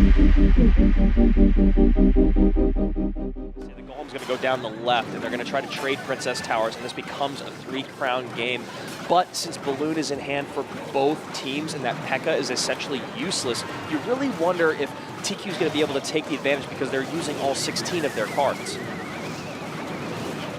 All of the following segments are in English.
The Golem's going to go down the left, and they're going to try to trade Princess Towers, and this becomes a 3-crown game. But since Balloon is in hand for both teams and that P.E.K.K.A is essentially useless, you really wonder if TQ is going to be able to take the advantage because they're using all 16 of their cards.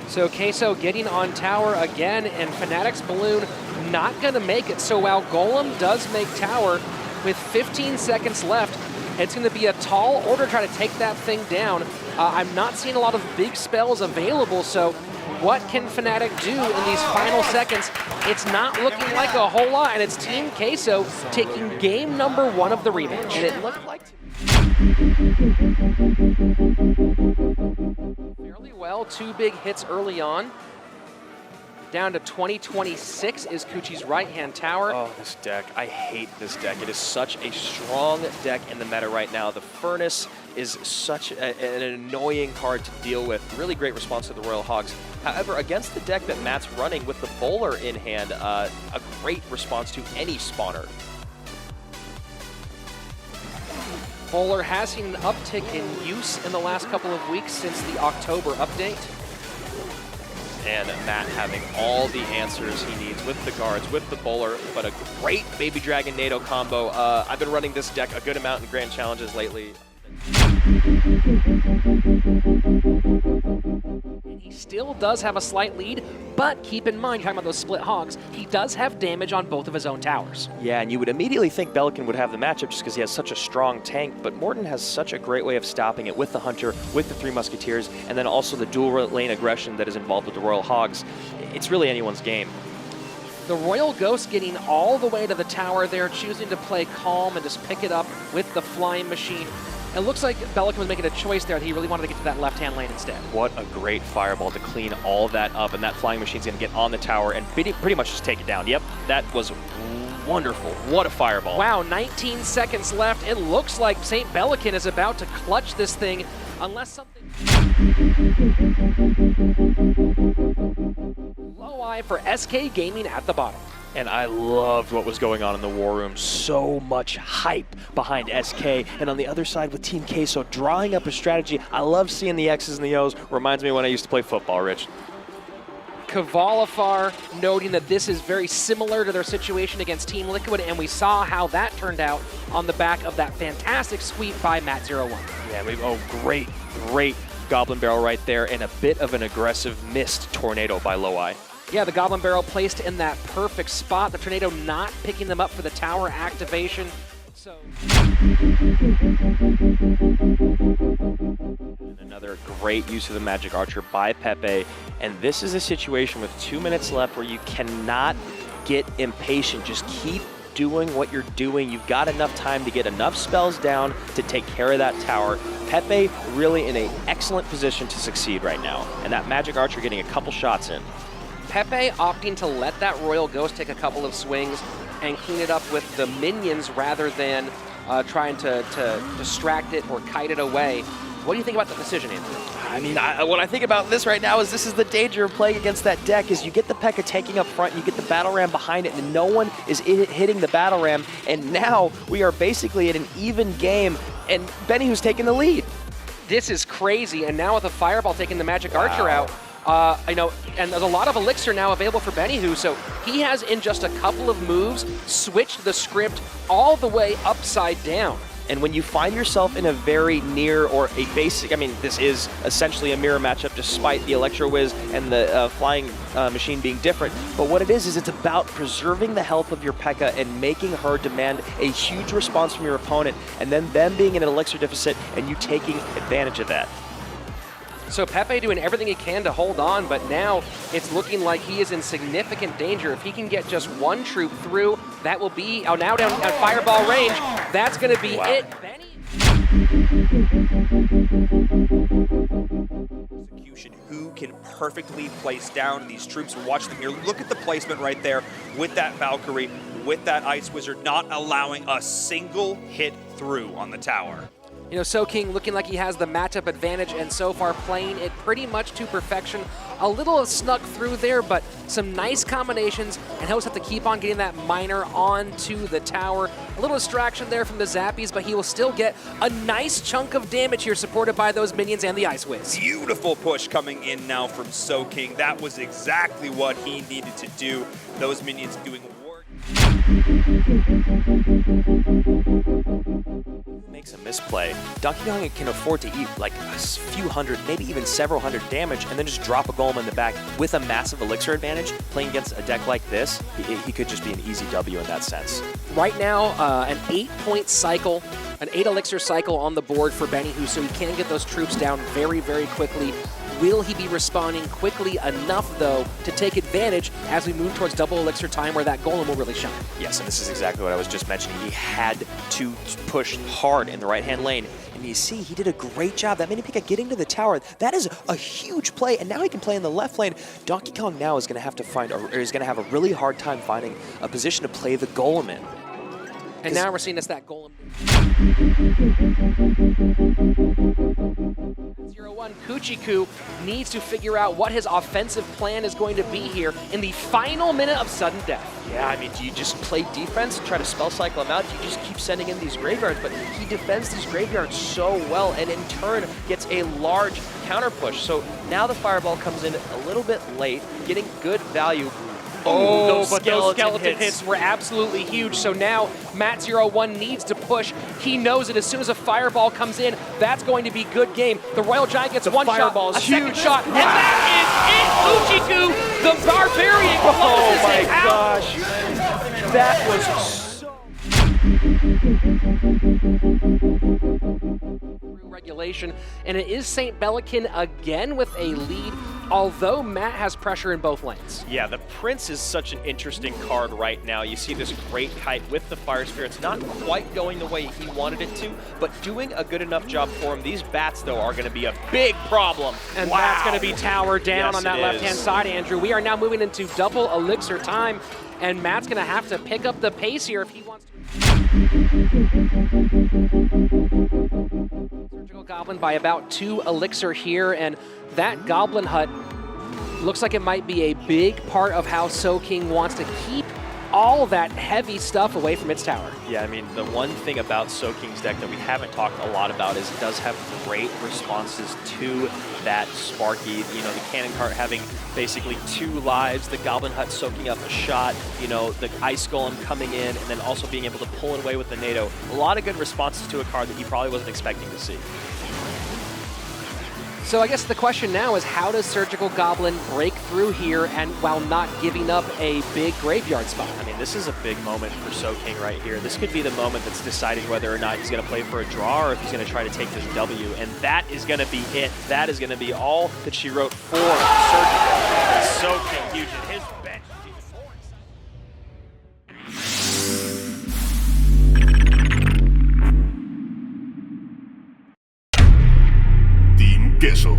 So Queso getting on tower again, and Fnatic's Balloon not going to make it. So while Golem does make tower with 15 seconds left, it's going to be a tall order to try to take that thing down. I'm not seeing a lot of big spells available, so what can Fnatic do in these final seconds? It's not looking like a whole lot, and it's Team Queso taking game number 1 of the rematch. And it looked like fairly well, 2 big hits early on. Down to 2026 is Kuchi's right-hand tower. Oh, this deck. I hate this deck. It is such a strong deck in the meta right now. The Furnace is such an annoying card to deal with. Really great response to the Royal Hogs. However, against the deck that Matt's running with the Bowler in hand, a great response to any spawner. Bowler has seen an uptick in use in the last couple of weeks since the October update. And Matt having all the answers he needs with the guards, with the Bowler, but a great Baby Dragon NATO combo. I've been running this deck a good amount in Grand Challenges lately. He still does have a slight lead, but keep in mind, talking about those split hogs, he does have damage on both of his own towers. Yeah, and you would immediately think Belican would have the matchup just because he has such a strong tank, but Morten has such a great way of stopping it with the Hunter, with the 3 Musketeers, and then also the dual lane aggression that is involved with the Royal Hogs. It's really anyone's game. The Royal Ghost getting all the way to the tower there, choosing to play calm and just pick it up with the Flying Machine. It looks like Belican was making a choice there that he really wanted to get to that left-hand lane instead. What a great fireball to clean all that up, and that Flying Machine's going to get on the tower and pretty much just take it down. Yep, that was wonderful. What a fireball. Wow, 19 seconds left. It looks like St. Belican is about to clutch this thing unless something... Low eye for SK Gaming at the bottom. And I loved what was going on in the War Room. So much hype behind SK. And on the other side with Team Queso drawing up a strategy. I love seeing the X's and the O's. Reminds me when I used to play football, Rich. Kvalifar noting that this is very similar to their situation against Team Liquid, and we saw how that turned out on the back of that fantastic sweep by Matt01. Yeah, great Goblin Barrel right there, and a bit of an aggressive missed Tornado by Low-Eye. Yeah, the Goblin Barrel placed in that perfect spot. The Tornado not picking them up for the tower activation. So and another great use of the Magic Archer by Pepe. And this is a situation with 2 minutes left where you cannot get impatient. Just keep doing what you're doing. You've got enough time to get enough spells down to take care of that tower. Pepe really in an excellent position to succeed right now. And that Magic Archer getting a couple shots in. Pepe opting to let that Royal Ghost take a couple of swings and clean it up with the minions rather than trying to distract it or kite it away. What do you think about the decision, Andrew? I mean, what I think about this right now is this is the danger of playing against that deck is you get the P.E.K.K.A taking up front, you get the Battle Ram behind it, and no one is hitting the Battle Ram, and now we are basically at an even game, and Benny who's taking the lead. This is crazy, and now with a Fireball taking the Magic Archer out, and there's a lot of Elixir now available for Benihoo, so he has, in just a couple of moves, switched the script all the way upside down. And when you find yourself in a very near or a basic, I mean, this is essentially a mirror matchup despite the Electro Whiz and the Flying Machine being different. But what it is it's about preserving the health of your P.E.K.K.A and making her demand a huge response from your opponent, and then them being in an Elixir deficit and you taking advantage of that. So Pepe doing everything he can to hold on, but now it's looking like he is in significant danger. If he can get just one troop through, that will be, now down at Fireball range, that's going to be it. Execution, who can perfectly place down these troops. Watch them here. Look at the placement right there with that Valkyrie, with that Ice Wizard, not allowing a single hit through on the tower. You know, Soking looking like he has the matchup advantage and so far playing it pretty much to perfection. A little snuck through there, but some nice combinations, and he'll just have to keep on getting that miner onto the tower. A little distraction there from the Zappies, but he will still get a nice chunk of damage here supported by those minions and the Ice Wiz. Beautiful push coming in now from Soking. That was exactly what he needed to do. Those minions doing work. Makes a misplay. Donkey Kong can afford to eat like a few hundred, maybe even several hundred damage, and then just drop a golem in the back with a massive elixir advantage. Playing against a deck like this, he could just be an easy W in that sense. Right now, an 8-point cycle, an 8 elixir cycle on the board for Benihou, so he can get those troops down very, very quickly. Will he be responding quickly enough, though, to take advantage as we move towards double elixir time where that golem will really shine? Yes, and this is exactly what I was just mentioning. He had to push hard in the right-hand lane. And you see, he did a great job. That mini Pika getting to the tower, that is a huge play, and now he can play in the left lane. Donkey Kong now is going to have to find, or is going to have a really hard time finding a position to play the golem in. And now we're seeing us that golem. 0-1, Kuchiku needs to figure out what his offensive plan is going to be here in the final minute of sudden death. Yeah, I mean, do you just play defense and try to spell cycle him out? Do you just keep sending in these graveyards? But he defends these graveyards so well and in turn gets a large counter push. So now the fireball comes in a little bit late, getting good value. Oh, but those skeleton hits were absolutely huge. So now Matt01 needs to push. He knows that as soon as a fireball comes in, that's going to be good game. The Royal Giant gets one shot, a second shot, and that is it! Uchiku, the Barbarian, closes it out. Oh my gosh, that was so... Regulation, and it is St. Bellican again with a lead, although Matt has pressure in both lanes. Yeah, the Prince is such an interesting card right now. You see this great kite with the Fire Spirits, not quite going the way he wanted it to, but doing a good enough job for him. These bats, though, are going to be a big problem. And wow. That's going to be tower down Yes, on that left-hand side, Andrew. We are now moving into double elixir time, and Matt's going to have to pick up the pace here if he wants to. Surgical Goblin by about 2 elixir here, and that Goblin Hut looks like it might be a big part of how Soking wants to keep all that heavy stuff away from its tower. Yeah, I mean, the one thing about Soking's deck that we haven't talked a lot about is it does have great responses to that Sparky. You know, the Cannon Cart having basically 2 lives, the Goblin Hut soaking up a shot, you know, the Ice Golem coming in, and then also being able to pull it away with the NATO. A lot of good responses to a card that he probably wasn't expecting to see. So I guess the question now is, how does Surgical Goblin break through here and while not giving up a big graveyard spot? I mean, this is a big moment for Soking right here. This could be the moment that's deciding whether or not he's going to play for a draw or if he's going to try to take this W, and that is going to be it. That is going to be all that she wrote for Surgical. Soking huge in his bench. Team Queso.